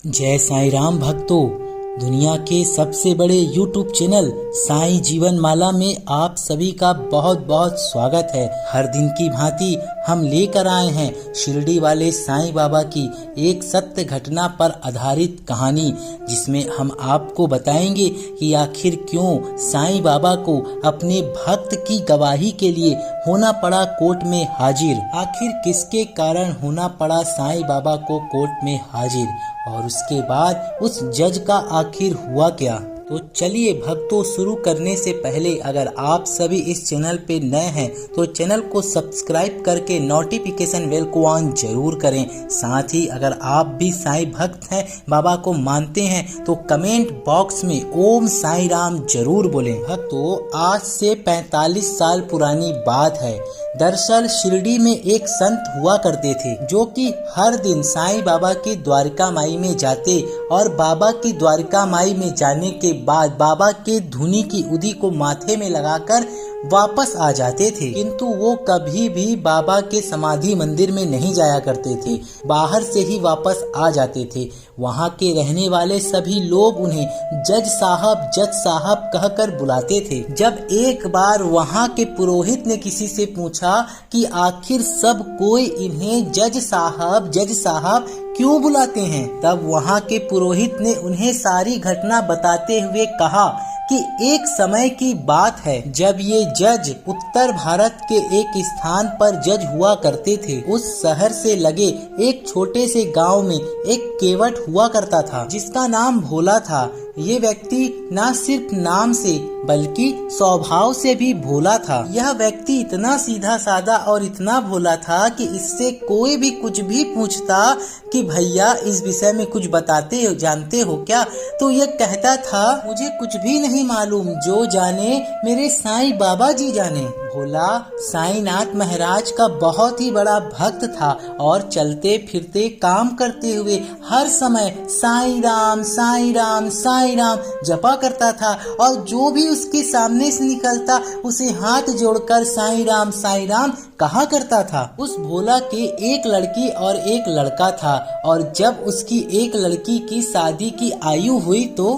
जय साईं राम भक्तों। दुनिया के सबसे बड़े YouTube चैनल साईं जीवन माला में आप सभी का बहुत बहुत स्वागत है। हर दिन की भांति हम लेकर आए हैं शिरडी वाले साईं बाबा की एक सत्य घटना पर आधारित कहानी, जिसमें हम आपको बताएंगे कि आखिर क्यों साईं बाबा को अपने भक्त की गवाही के लिए होना पड़ा कोर्ट में हाजिर। आखिर किसके कारण होना पड़ा साईं बाबा को कोर्ट में हाजिर, और उसके बाद उस जज का आखिर हुआ क्या। तो चलिए भक्तों, शुरू करने से पहले अगर आप सभी इस चैनल पे नए हैं तो चैनल को सब्सक्राइब करके नोटिफिकेशन बेल को ऑन जरूर करें। साथ ही अगर आप भी साईं भक्त हैं, बाबा को मानते हैं, तो कमेंट बॉक्स में ओम साईं राम जरूर बोलें। भक्तों, आज से 45 साल पुरानी बात है। दरअसल शिरडी में एक संत हुआ करते थे जो कि हर दिन साईं बाबा की द्वारका माई में जाते और बाबा की द्वारका माई में जाने के बाद बाबा के धुनी की उदी को माथे में लगाकर वापस आ जाते थे। किंतु वो कभी भी बाबा के समाधि मंदिर में नहीं जाया करते थे, बाहर से ही वापस आ जाते थे। वहाँ के रहने वाले सभी लोग उन्हें जज साहब कहकर बुलाते थे। जब एक बार वहाँ के पुरोहित ने किसी से पूछा कि आखिर सब कोई इन्हें जज साहब क्यों बुलाते हैं, तब वहाँ के पुरोहित ने उन्हें सारी घटना बताते हुए कहा कि एक समय की बात है जब ये जज उत्तर भारत के एक स्थान पर जज हुआ करते थे। उस शहर से लगे एक छोटे से गांव में एक केवट हुआ करता था जिसका नाम भोला था। ये व्यक्ति न सिर्फ नाम से बल्कि स्वभाव से भी भोला था। यह व्यक्ति इतना सीधा साधा और इतना भोला था कि इससे कोई भी कुछ भी पूछता कि भैया इस विषय में कुछ बताते हो, जानते हो क्या, तो ये कहता था मुझे कुछ भी नहीं मालूम, जो जाने मेरे साईं बाबा जी जाने। भोला साईनाथ महाराज का बहुत ही बड़ा भक्त था और चलते फिरते काम करते हुए हर समय साईं राम जपा करता था, और जो भी उसके सामने से निकलता उसे हाथ जोड़कर साईं राम कहा करता था। उस भोला के एक लड़की और एक लड़का था, और जब उसकी एक लड़की की शादी की आयु हुई तो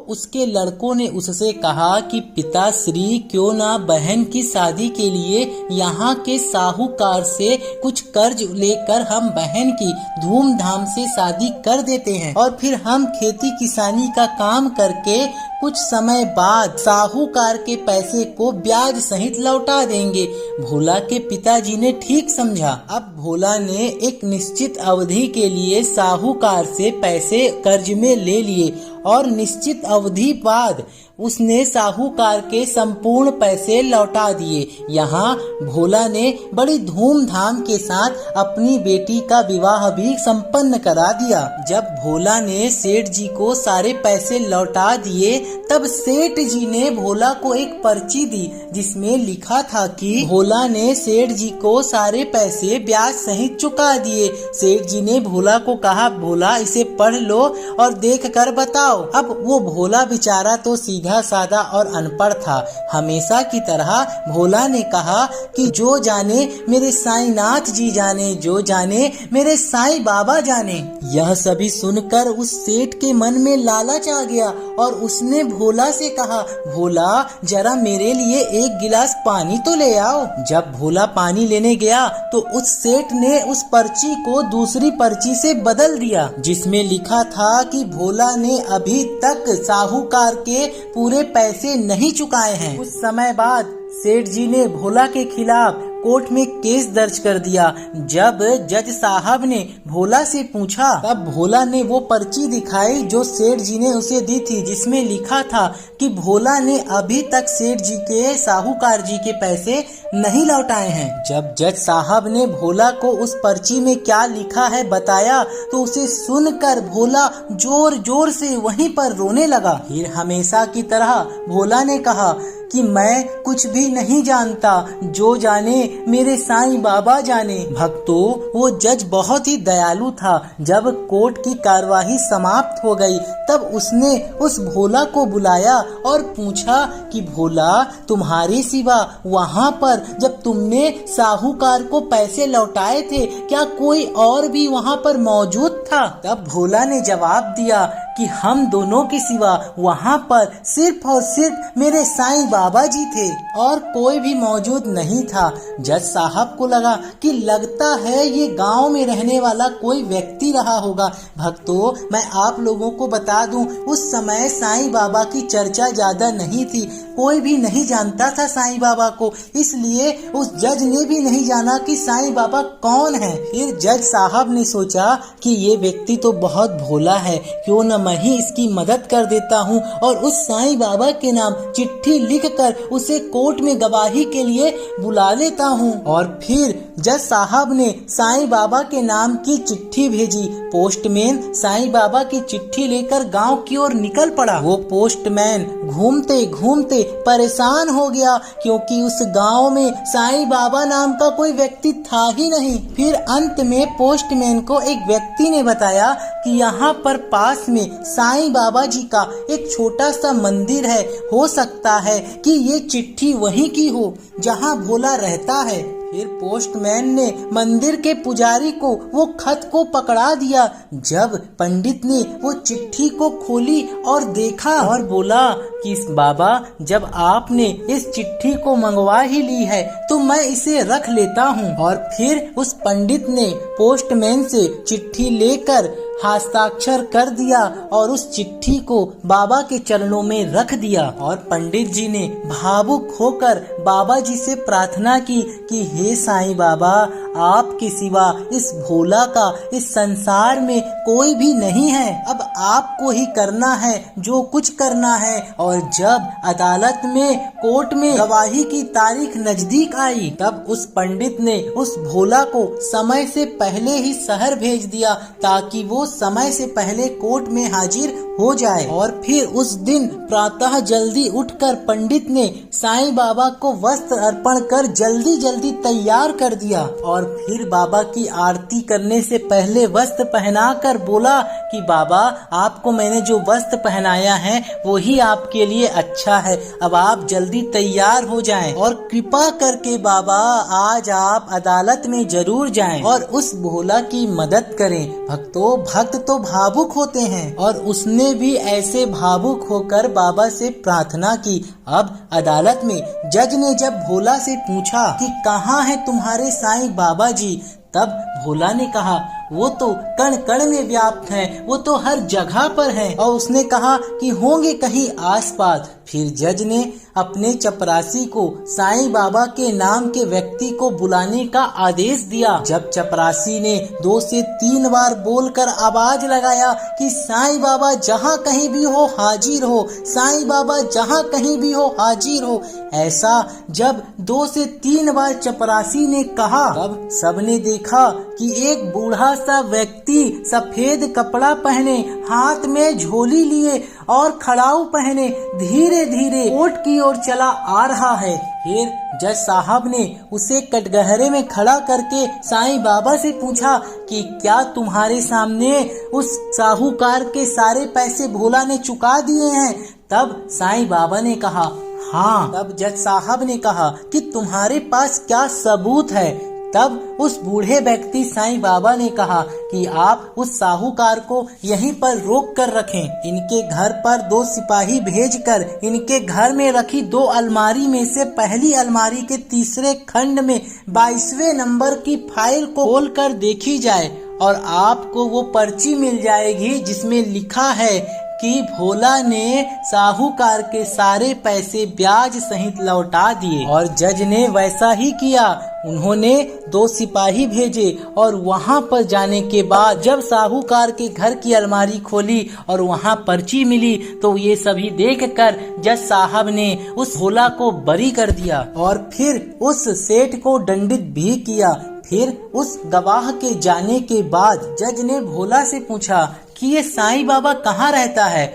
उसके लड़कों ने उससे कहा कि पिताश्री क्यों ना बहन की शादी के लिए यहाँ के साहूकार से कुछ कर्ज लेकर हम बहन की धूमधाम से शादी कर देते हैं, और फिर हम खेती किसानी का काम करके कुछ समय बाद साहूकार के पैसे को ब्याज सहित लौटा देंगे। भोला के पिताजी ने ठीक समझा। अब भोला ने एक निश्चित अवधि के लिए साहूकार से पैसे कर्ज में ले लिए और निश्चित अवधि बाद उसने साहूकार के संपूर्ण पैसे लौटा दिए। यहाँ भोला ने बड़ी धूमधाम के साथ अपनी बेटी का विवाह भी संपन्न करा दिया। जब भोला ने सेठ जी को सारे पैसे लौटा दिए, तब सेठ जी ने भोला को एक पर्ची दी जिसमें लिखा था कि भोला ने सेठ जी को सारे पैसे ब्याज सहित चुका दिए। सेठ जी ने भोला को कहा, भोला इसे पढ़ लो और देख कर बताओ। अब वो भोला बेचारा तो सीधा साधा और अनपढ़ था। हमेशा की तरह भोला ने कहा कि जो जाने मेरे साईनाथ जी जाने, जो जाने मेरे साईं बाबा जाने। यह सभी सुनकर उस सेठ के मन में लालच आ गया और उसने भोला से कहा, भोला जरा मेरे लिए एक गिलास पानी तो ले आओ। जब भोला पानी लेने गया तो उस सेठ ने उस पर्ची को दूसरी पर्ची से बदल दिया जिसमें लिखा था कि भोला ने अभी तक साहूकार के पूरे पैसे नहीं चुकाए हैं। कुछ समय बाद सेठ जी ने भोला के खिलाफ कोर्ट में केस दर्ज कर दिया। जब जज साहब ने भोला से पूछा, तब भोला ने वो पर्ची दिखाई जो सेठ जी ने उसे दी थी, जिसमें लिखा था कि भोला ने अभी तक सेठ जी के साहूकार जी के पैसे नहीं लौटाए हैं। जब जज साहब ने भोला को उस पर्ची में क्या लिखा है बताया, तो उसे सुनकर भोला जोर जोर से वहीं पर रोने लगा। फिर हमेशा की तरह भोला ने कहा कि मैं कुछ भी नहीं जानता, जो जाने मेरे साईं बाबा जाने। भक्तों, वो जज बहुत ही दयालु था। जब कोर्ट की कार्यवाही समाप्त हो गई तब उसने उस भोला को बुलाया और पूछा कि भोला, तुम्हारे सिवा वहाँ पर जब तुमने साहूकार को पैसे लौटाए थे, क्या कोई और भी वहाँ पर मौजूद था? तब भोला ने जवाब दिया कि हम दोनों के सिवा वहाँ पर सिर्फ और सिर्फ मेरे साईं बाबा जी थे और कोई भी मौजूद नहीं था। जज साहब को लगा कि लगता है ये गांव में रहने वाला कोई व्यक्ति रहा होगा। भक्तों, मैं आप लोगों को बता दूं, उस समय साईं बाबा की चर्चा ज्यादा नहीं थी, कोई भी नहीं जानता था साईं बाबा को, इसलिए उस जज ने भी नहीं जाना कि साईं बाबा कौन है। फिर जज साहब ने सोचा कि ये व्यक्ति तो बहुत भोला है, क्यों न मैं ही इसकी मदद कर देता हूँ और उस साईं बाबा के नाम चिट्ठी लिखकर उसे कोर्ट में गवाही के लिए बुला लेता हूँ। और फिर जज साहब ने साईं बाबा के नाम की चिट्ठी भेजी। पोस्टमैन साईं बाबा की चिट्ठी लेकर गांव की ओर निकल पड़ा। वो पोस्टमैन घूमते घूमते परेशान हो गया, क्योंकि उस गांव में साईं बाबा नाम का कोई व्यक्ति था ही नहीं। फिर अंत में पोस्टमैन को एक व्यक्ति ने बताया कि यहाँ पर पास में साईं बाबा जी का एक छोटा सा मंदिर है, हो सकता है कि ये चिट्ठी वहीं की हो जहाँ भोला रहता है। फिर पोस्टमैन ने मंदिर के पुजारी को वो खत को पकड़ा दिया। जब पंडित ने वो चिट्ठी को खोली और देखा और बोला कि बाबा, जब आपने इस चिट्ठी को मंगवा ही ली है तो मैं इसे रख लेता हूँ। और फिर उस पंडित ने पोस्टमैन से चिट्ठी लेकर हस्ताक्षर कर दिया और उस चिट्ठी को बाबा के चरणों में रख दिया। और पंडित जी ने भावुक होकर बाबा जी से प्रार्थना की कि हे साईं बाबा, आपके सिवा इस भोला का इस संसार में कोई भी नहीं है, अब आपको ही करना है जो कुछ करना है। और जब अदालत में कोर्ट में गवाही की तारीख नजदीक आई तब उस पंडित ने उस भोला को समय से पहले ही शहर भेज दिया ताकि वो समय से पहले कोर्ट में हाजिर हो जाए। और फिर उस दिन प्रातः जल्दी उठकर पंडित ने साईं बाबा को वस्त्र अर्पण कर जल्दी जल्दी तैयार कर दिया और फिर बाबा की आरती करने से पहले वस्त्र पहनाकर बोला कि बाबा, आपको मैंने जो वस्त्र पहनाया है वो ही आपके लिए अच्छा है, अब आप जल्दी तैयार हो जाएं और कृपा करके बाबा आज आप अदालत में जरूर जाएं और उस भोला की मदद करें। भक्तों, भक्त तो भावुक होते हैं और उसने भी ऐसे भावुक होकर बाबा से प्रार्थना की। अब अदालत में जज ने जब भोला से पूछा कि कहाँ है तुम्हारे साईं बाबा जी, तब भोला ने कहा वो तो कण कण में व्याप्त हैं, वो तो हर जगह पर हैं। और उसने कहा कि होंगे कहीं आसपास। फिर जज ने अपने चपरासी को साईं बाबा के नाम के व्यक्ति को बुलाने का आदेश दिया। जब चपरासी ने 2 से 3 बार बोलकर आवाज लगाया कि साईं बाबा जहाँ कहीं भी हो हाजिर हो, साईं बाबा जहाँ कहीं भी हो हाजिर हो, ऐसा जब 2 से 3 बार चपरासी ने कहा तब सबने देखा कि एक बूढ़ा सा व्यक्ति सफेद कपड़ा पहने, हाथ में झोली लिए और खड़ाऊ पहने धीरे धीरे कोर्ट की ओर चला आ रहा है। फिर जज साहब ने उसे कटघरे में खड़ा करके साईं बाबा से पूछा कि क्या तुम्हारे सामने उस साहूकार के सारे पैसे भोला ने चुका दिए हैं? तब साईं बाबा ने कहा हाँ। तब जज साहब ने कहा कि तुम्हारे पास क्या सबूत है? तब उस बूढ़े व्यक्ति साईं बाबा ने कहा कि आप उस साहूकार को यहीं पर रोक कर रखें। इनके घर पर 2 सिपाही भेजकर इनके घर में रखी 2 अलमारी में से पहली अलमारी के तीसरे खंड में 22वें नंबर की फाइल को खोलकर देखी जाए और आपको वो पर्ची मिल जाएगी जिसमें लिखा है कि भोला ने साहूकार के सारे पैसे ब्याज सहित लौटा दिए। और जज ने वैसा ही किया। उन्होंने 2 सिपाही भेजे और वहां पर जाने के बाद जब साहूकार के घर की अलमारी खोली और वहां पर्ची मिली तो ये सभी देखकर जज साहब ने उस भोला को बरी कर दिया और फिर उस सेठ को दंडित भी किया। फिर उस गवाह के जाने के बाद जज ने भोला से पूछा कि ये साईं बाबा कहाँ रहता है?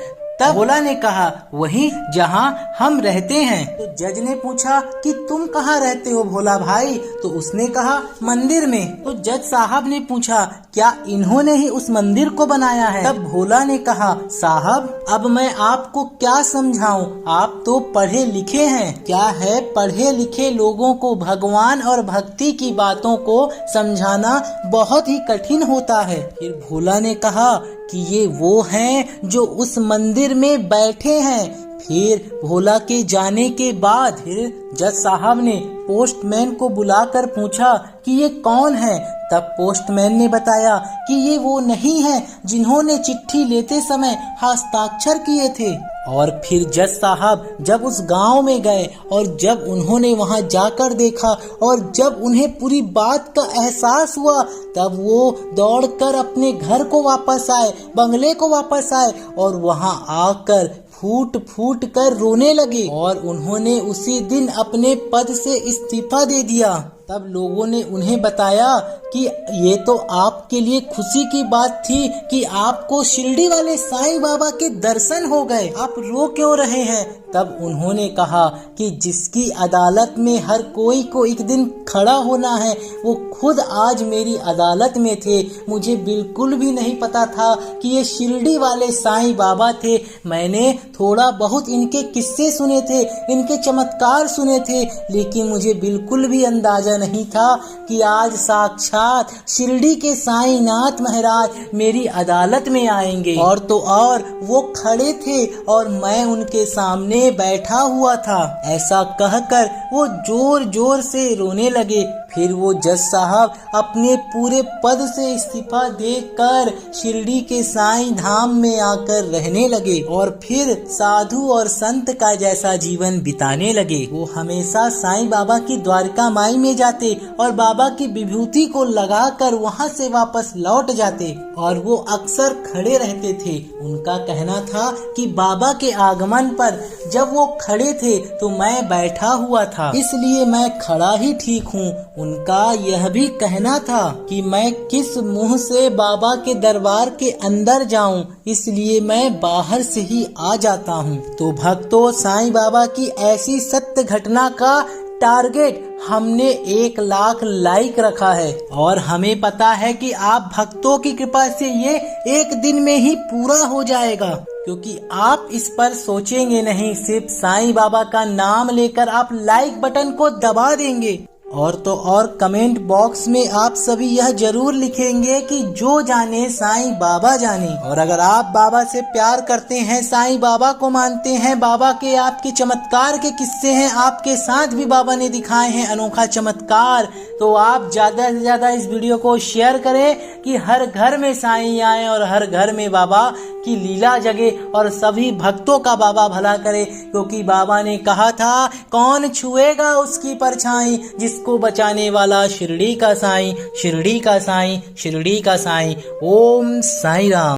तब भोला ने कहा, वहीं जहाँ हम रहते हैं। तो जज ने पूछा कि तुम कहाँ रहते हो भोला भाई? तो उसने कहा, मंदिर में। तो जज साहब ने पूछा, क्या इन्होंने ही उस मंदिर को बनाया है? तब भोला ने कहा, साहब अब मैं आपको क्या समझाऊं, आप तो पढ़े लिखे हैं। क्या है, पढ़े लिखे लोगों को भगवान और भक्ति की बातों को समझाना बहुत ही कठिन होता है। फिर भोला ने कहा कि ये वो हैं जो उस मंदिर में बैठे हैं। फिर भोला के जाने के बाद फिर जज साहब ने पोस्टमैन को बुलाकर पूछा कि ये कौन है? तब पोस्टमैन ने बताया कि ये वो नहीं है जिन्होंने चिट्ठी लेते समय हस्ताक्षर किए थे। और फिर जज साहब जब उस गांव में गए और जब उन्होंने वहां जाकर देखा और जब उन्हें पूरी बात का एहसास हुआ, तब वो दौड़कर अपने घर को वापस आए, बंगले को वापस आए और वहां आकर फूट फूट कर रोने लगे और उन्होंने उसी दिन अपने पद से इस्तीफा दे दिया। तब लोगों ने उन्हें बताया कि ये तो आपके लिए खुशी की बात थी कि आपको शिरडी वाले साईं बाबा के दर्शन हो गए, आप रो क्यों रहे हैं? तब उन्होंने कहा कि जिसकी अदालत में हर कोई को एक दिन खड़ा होना है, वो खुद आज मेरी अदालत में थे। मुझे बिल्कुल भी नहीं पता था कि ये शिरडी वाले साईं बाबा थे। मैंने थोड़ा बहुत इनके किस्से सुने थे, इनके चमत्कार सुने थे, लेकिन मुझे बिल्कुल भी अंदाजा नहीं था कि आज साक्षात शिरडी के साईनाथ महाराज मेरी अदालत में आएंगे। और तो और वो खड़े थे और मैं उनके सामने बैठा हुआ था। ऐसा कहकर वो जोर जोर से रोने लगे। फिर वो जज साहब अपने पूरे पद से इस्तीफा देकर शिरडी के साईं धाम में आकर रहने लगे और फिर साधु और संत का जैसा जीवन बिताने लगे। वो हमेशा साईं बाबा की द्वारका माई में जाते और बाबा की विभूति को लगाकर वहां से वापस लौट जाते और वो अक्सर खड़े रहते थे। उनका कहना था कि बाबा के आगमन पर जब वो खड़े थे तो मैं बैठा हुआ था, इसलिए मैं खड़ा ही ठीक हूँ। उनका यह भी कहना था कि मैं किस मुंह से बाबा के दरबार के अंदर जाऊं, इसलिए मैं बाहर से ही आ जाता हूं। तो भक्तों, साईं बाबा की ऐसी सत्य घटना का टारगेट हमने 1 लाख लाइक रखा है और हमें पता है कि आप भक्तों की कृपा से ये 1 दिन में ही पूरा हो जाएगा, क्योंकि आप इस पर सोचेंगे नहीं, सिर्फ साईं बाबा का नाम लेकर आप लाइक बटन को दबा देंगे। और तो और कमेंट बॉक्स में आप सभी यह जरूर लिखेंगे कि जो जाने साईं बाबा जाने। और अगर आप बाबा से प्यार करते हैं, साईं बाबा को मानते हैं, बाबा के आपके चमत्कार के किस्से हैं, आपके साथ भी बाबा ने दिखाए हैं अनोखा चमत्कार, तो आप ज्यादा से ज्यादा इस वीडियो को शेयर करें कि हर घर में साईं आए और हर घर में बाबा की लीला जगे और सभी भक्तों का बाबा भला करे। क्योंकि बाबा ने कहा था, कौन छुएगा उसकी परछाई, जिसको बचाने वाला शिरडी का साईं, शिरडी का साईं, शिरडी का साईं। ओम साईं राम।